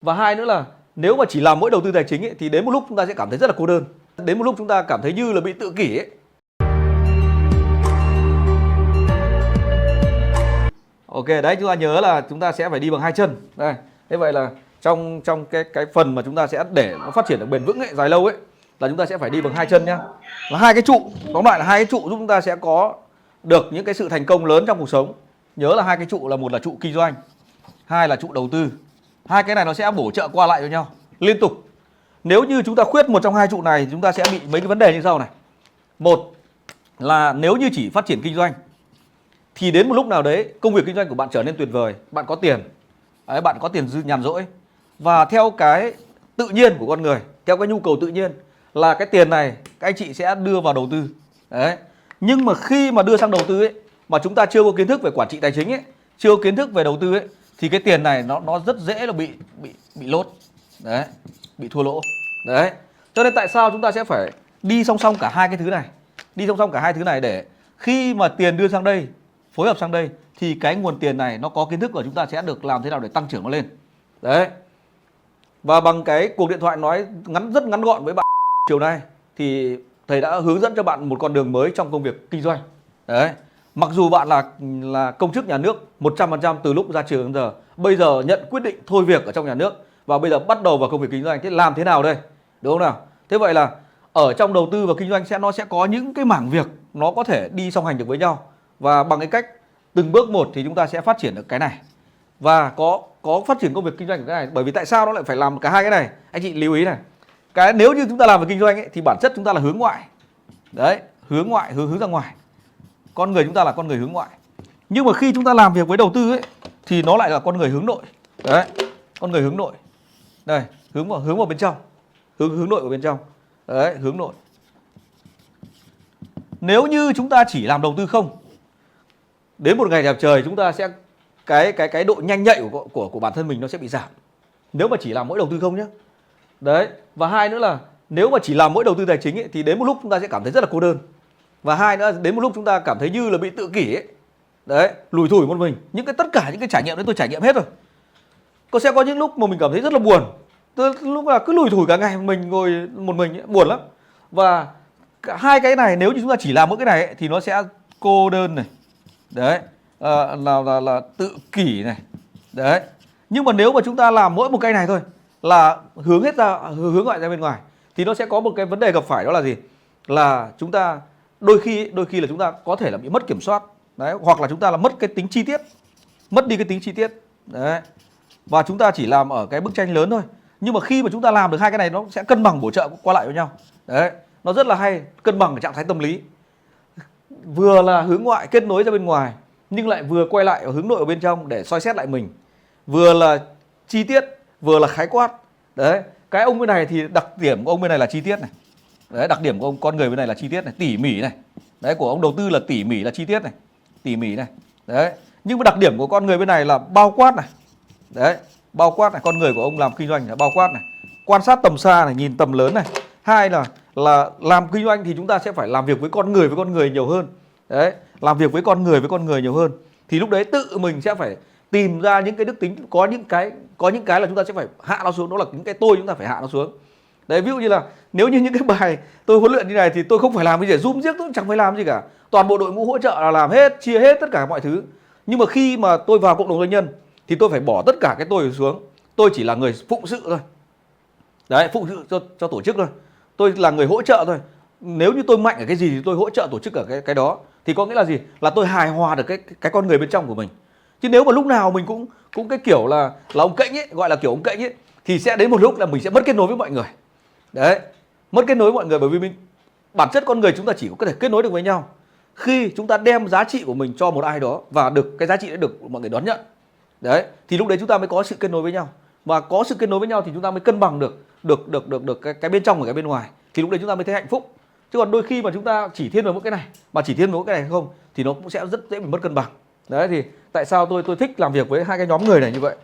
Và hai nữa là nếu mà chỉ làm mỗi đầu tư tài chính ấy, thì đến một lúc chúng ta sẽ cảm thấy rất là cô đơn. Đến một lúc chúng ta cảm thấy như là bị tự kỷ ấy. Ok, đấy chúng ta nhớ là chúng ta sẽ phải đi bằng hai chân. Đây, thế vậy là trong cái phần mà chúng ta sẽ để nó phát triển được bền vững ấy, dài lâu ấy, là chúng ta sẽ phải đi bằng hai chân nhá. Là hai cái trụ, tóm lại là hai cái trụ giúp chúng ta sẽ có được những cái sự thành công lớn trong cuộc sống. Nhớ là hai cái trụ là một là trụ kinh doanh, hai là trụ đầu tư. Hai cái này nó sẽ bổ trợ qua lại với nhau liên tục. Nếu như chúng ta khuyết một trong hai trụ này, chúng ta sẽ bị mấy cái vấn đề như sau này. Một là nếu như chỉ phát triển kinh doanh thì đến một lúc nào đấy công việc kinh doanh của bạn trở nên tuyệt vời, bạn có tiền, đấy, bạn có tiền dư nhàn rỗi, và theo cái tự nhiên của con người, theo cái nhu cầu tự nhiên là cái tiền này các anh chị sẽ đưa vào đầu tư. Đấy. Nhưng mà khi mà đưa sang đầu tư ấy, mà chúng ta chưa có kiến thức về quản trị tài chính ấy, chưa có kiến thức về đầu tư ấy, thì cái tiền này nó rất dễ là bị lốt. Đấy, bị thua lỗ. Đấy. Cho nên tại sao chúng ta sẽ phải đi song song cả hai cái thứ này. Đi song song cả hai thứ này để khi mà tiền đưa sang đây, phối hợp sang đây, thì cái nguồn tiền này nó có kiến thức của chúng ta sẽ được làm thế nào để tăng trưởng nó lên. Đấy. Và bằng cái cuộc điện thoại nói rất ngắn gọn với bạn chiều nay thì thầy đã hướng dẫn cho bạn một con đường mới trong công việc kinh doanh. Đấy. Mặc dù bạn là công chức nhà nước 100% từ lúc ra trường đến giờ, bây giờ nhận quyết định thôi việc ở trong nhà nước và bây giờ bắt đầu vào công việc kinh doanh, thế làm thế nào đây? Đúng không nào? Thế vậy là ở trong đầu tư và kinh doanh nó sẽ có những cái mảng việc nó có thể đi song hành được với nhau, và bằng cái cách từng bước một thì chúng ta sẽ phát triển được cái này và có phát triển công việc kinh doanh của cái này. Bởi vì tại sao nó lại phải làm cả hai cái này? Anh chị lưu ý này. Cái nếu như chúng ta làm về kinh doanh ấy, thì bản chất chúng ta là hướng ngoại. Đấy, hướng ngoại, hướng ra ngoài. Con người chúng ta là con người hướng ngoại. Nhưng mà khi chúng ta làm việc với đầu tư ấy thì nó lại là con người hướng nội. Đấy, con người hướng nội. Đây, hướng vào bên trong. Hướng nội ở bên trong. Đấy, hướng nội. Nếu như chúng ta chỉ làm đầu tư không, đến một ngày đẹp trời chúng ta sẽ cái độ nhanh nhạy của bản thân mình nó sẽ bị giảm. Nếu mà chỉ làm mỗi đầu tư không nhé. Đấy, và hai nữa là nếu mà chỉ làm mỗi đầu tư tài chính ấy, thì đến một lúc chúng ta sẽ cảm thấy rất là cô đơn. Và hai nữa đến một lúc chúng ta cảm thấy như là bị tự kỷ ấy. Đấy, lủi thủi một mình. Tất cả những cái trải nghiệm đấy tôi trải nghiệm hết rồi. Sẽ có những lúc mà mình cảm thấy rất là buồn. Lúc là cứ lủi thủi cả ngày mình ngồi một mình ấy, buồn lắm. Và cả hai cái này nếu như chúng ta chỉ làm mỗi cái này ấy, thì nó sẽ cô đơn này. Đấy, là tự kỷ này. Đấy. Nhưng mà nếu mà chúng ta làm mỗi một cái này thôi, là hướng ngoại ra bên ngoài, thì nó sẽ có một cái vấn đề gặp phải, đó là gì? Là chúng ta đôi khi là chúng ta có thể là bị mất kiểm soát. Đấy, hoặc là chúng ta là mất cái tính chi tiết, mất đi cái tính chi tiết. Đấy. Và chúng ta chỉ làm ở cái bức tranh lớn thôi. Nhưng mà khi mà chúng ta làm được hai cái này, nó sẽ cân bằng bổ trợ qua lại với nhau. Đấy, nó rất là hay, cân bằng ở trạng thái tâm lý. Vừa là hướng ngoại kết nối ra bên ngoài, nhưng lại vừa quay lại ở hướng nội ở bên trong để soi xét lại mình. Vừa là chi tiết, vừa là khái quát. Đấy, cái ông bên này thì đặc điểm của ông bên này là chi tiết này. Đấy, đặc điểm của ông con người bên này là chi tiết này, tỉ mỉ này. Đấy, của ông đầu tư là tỉ mỉ, là chi tiết này, tỉ mỉ này. Đấy, nhưng mà đặc điểm của con người bên này là bao quát này. Đấy, bao quát này, con người của ông làm kinh doanh là bao quát này, quan sát tầm xa này, nhìn tầm lớn này. Hai là làm kinh doanh thì chúng ta sẽ phải làm việc với con người nhiều hơn. Đấy, làm việc với con người nhiều hơn. Thì lúc đấy tự mình sẽ phải tìm ra những cái đức tính, có những cái là chúng ta sẽ phải hạ nó xuống, đó là những cái tôi chúng ta phải hạ nó xuống. Đấy, ví dụ như là nếu như những cái bài tôi huấn luyện như này thì tôi không phải làm cái gì, zoom giết tôi chẳng phải làm gì cả. Toàn bộ đội ngũ hỗ trợ là làm hết, chia hết tất cả mọi thứ. Nhưng mà khi mà tôi vào cộng đồng doanh nhân thì tôi phải bỏ tất cả cái tôi xuống. Tôi chỉ là người phụng sự thôi. Đấy, phụng sự cho tổ chức thôi. Tôi là người hỗ trợ thôi. Nếu như tôi mạnh ở cái gì thì tôi hỗ trợ tổ chức ở cái đó. Thì có nghĩa là gì? Là tôi hài hòa được cái con người bên trong của mình. Chứ nếu mà lúc nào mình cũng cái kiểu là ông Kệnh ấy, gọi là kiểu ông Kệnh ấy, thì sẽ đến một lúc là mình sẽ mất kết nối với mọi người. Đấy, mất kết nối với mọi người, bởi vì bản chất con người chúng ta chỉ có thể kết nối được với nhau khi chúng ta đem giá trị của mình cho một ai đó và được cái giá trị đấy được mọi người đón nhận. Đấy, thì lúc đấy chúng ta mới có sự kết nối với nhau. Và có sự kết nối với nhau thì chúng ta mới cân bằng được cái bên trong và cái bên ngoài. Thì lúc đấy chúng ta mới thấy hạnh phúc. Chứ còn đôi khi mà chúng ta chỉ thiên về mỗi cái này mà chỉ thiên về mỗi cái này không thì nó cũng sẽ rất dễ bị mất cân bằng. Đấy, thì tại sao tôi thích làm việc với hai cái nhóm người này như vậy.